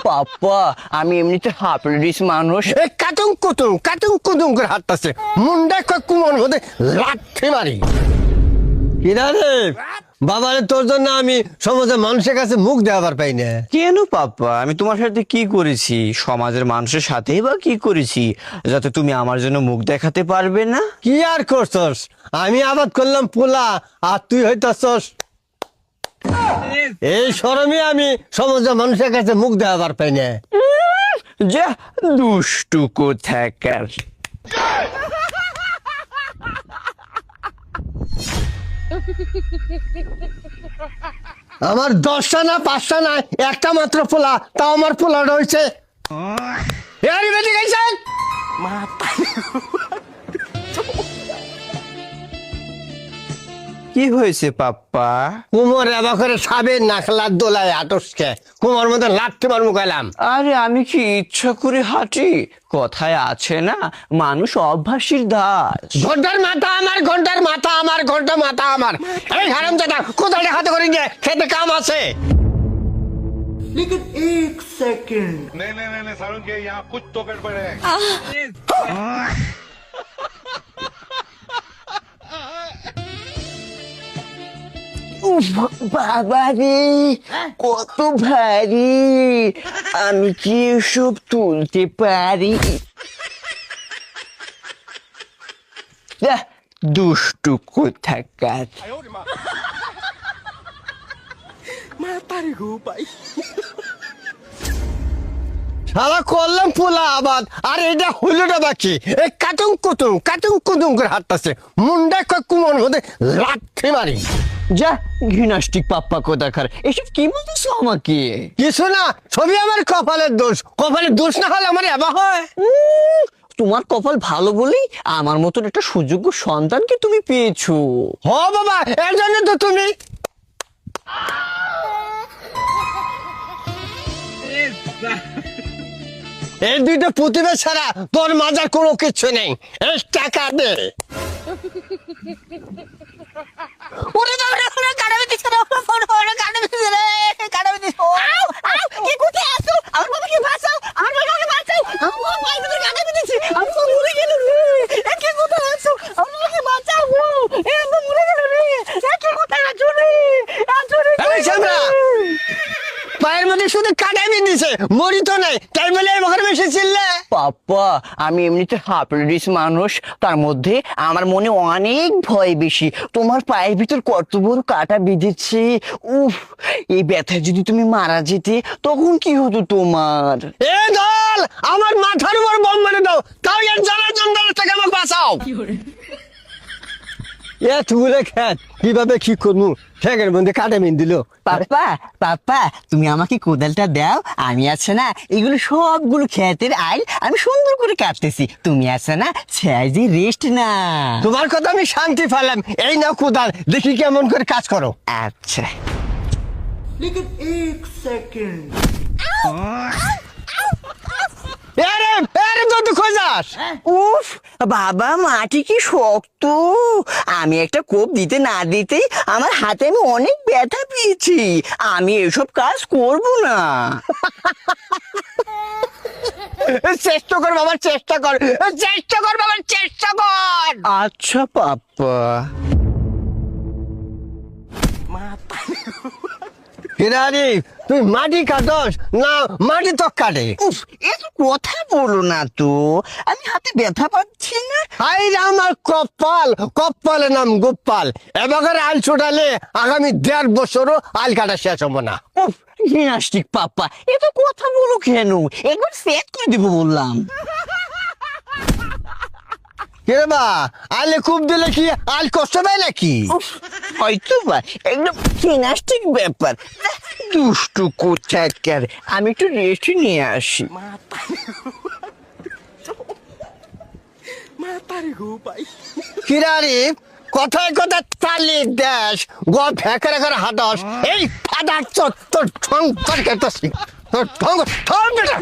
পাপ্পা আমি এমনিতে হাফ রিচ মানুষ। কাতুং কুতুং করে হাঁটতেছে মুন্ডা কুমোর মধ্যে লাঠি মারি। কিনা রে বাবারে, তোর জন্য আমি সমাজের মানুষের কাছে মুখ দেওয়ার পাই না। কেন পাপ্পা, আমি তোমার সাথে কি করেছি? সমাজের মানুষের সাথেই বা কি করেছি যাতে তুমি আমার জন্য মুখ দেখাতে পারবে না? কি আর করছস? আমি আবাদ করলাম পোলা আর তুই হইতাছস। এই শরমে আমি সমাজের মানুষের কাছে মুখ দেওয়ার পাই না। যা দুষ্টু কোথাকার। আমার 10টা না 5টা না একটা মাত্র পোলা, তাও আমার পোলা রয়েছে। কি হয়েছে পাপ্পা? কুমোর এবার করে সাবের নাখলার দোলায় আটসকে কুমোর মধ্যে লাঠি মার মুখাইলাম। আরে আমি কি ইচ্ছা করে হাঁটি? কথায় আছে না, মানুষ অভ্যাসীর দাস। ঘন্টার মাথা আমার, ঘন্টার মাথা আমার, ঘন্টা মাথা আমার। এই হারামজাদা কোথায় হাতে করে নিয়ে খেতে কাম আছে। लेकिन एक सेकंड नहीं सारुण के यहाँ कुछ तो गड़बड़ है। বাবা রে কত ভারী, আমি কি এসব তুলতে পারি? যাহ, দুষ্টু কোথাকার। সারা করলাম পোলা আবাদ আর এটা হইলটা বাকি। এই কাতুং কুতুং করে হাঁটতেছে মুন্ডা কুমোর মধ্যে লাঠি মারি। যা ঘৃণাষ্টিক পাপ্পা কোথাকার, এসব কি বলতেছো আমাকে? কিছু না, ছবি আমার কপালের দোষ। কপালের দোষ না হলে আমার এবার হয়। তোমার কপাল ভালো বলেই আমার মতন একটা সুযোগ্য সন্তানকে তুমি পেয়েছো। হ বাবা, এর জন্য তো তুমি এই দুইটা প্রতিভা ছাড়া তোর মাজার কোনো কিছু নেই। এই টাকা দে। ওরে বাবা রে, ওরে কাটাবে দিছে রে, ওরে কাটাবে দিছে রে, কাটাবে দিছে। কি কোথায় আছো? আমার বাবাকে বাঁচাও, আমার বাবাকে বাঁচাও, আমার বাবা পায়ে ধরে কাটাবে দিছে, আমি তো মরে গেল রে। কি কোথায় আছো? আমার বাবাকে বাঁচাও গো, আমি মরে গেল রে। কি কোথায় আছো রে? এই সামরা পায়ের মধ্যে শুধু কাটাবি দিছে, মরি তো নাই, তাই বলে এবার বেশি চিল্লে। পাপ্পা আমি এমনিতে হাফ রিচ মানুষ, তার মধ্যে আমার মনে অনেক ভয় বেশি। তোমার পায়ের ভিতর কত বড় কাটা বিঁধেছে, উফ! এই ব্যথায় যদি তুমি মারা যেতে তখন কি হতো তোমার? এ দল আমার মাথার উপর বম মেরে দাও, তাও এর জ্বালা যন্ত্রণা থেকে আমাকে বাঁচাও। এ তুলে খেত কিভাবে কি করবো, ঠেকের মধ্যে কাটে মিন দিল। পাপ্পা তুমি আমাকে কোদালটা দাও, আমি আছে না এগুলো সবগুলো ক্ষেতের আইল আমি সুন্দর করে কাটতেছি, তুমি আছে না সাইজে রেস্ট না। তোমার কথা আমি শান্তি পেলাম। এই নাও কোদাল, দেখি কেমন করে কাজ করো। আচ্ছা लेकिन एक सेकंड তুই খোঁজাস। উফ বাবা, মাটি কি শক্ত! আমি একটা কোপ দিতে না দিতেই আমার হাতে আমি অনেক ব্যথা পেয়েছি। আমি এসব কাজ করব না। চেষ্টা কর বাবা, চেষ্টা কর, চেষ্টা কর বাবা, চেষ্টা কর। আচ্ছা পাপ্পা। কিরারি তুই মাটি কাটস না মাটি তো কাটে? উফ, এত কথা বলো না তো, আমি হাতে ব্যথা পাচ্ছি না। হাই রে আমার কপাল, কপালের নাম গোপাল। এবার আল ছোটালে আগামী 1.5 বছরও আল কাটা শেষ হবো না। উফ জিমনাস্টিক পাপ্পা, এত কথা বলো কেন? একবার সেট করে দিব বললাম। কে বা আলে খুব দিলে কি আল কষ্ট পায় নাকি? উফ, হয়তো বা একদম জিমনাস্টিক ব্যাপার। দুষ্টু কোথাকার, আমি একটু রেস্ট নিয়ে আসি। কিরারি কথায় কথা তালি দেশ গো ফেঁকে রেখে হাঁটাস, এই ফাদার তোর ঠং তোর কেটে তোর ঠং ঠং বেটা।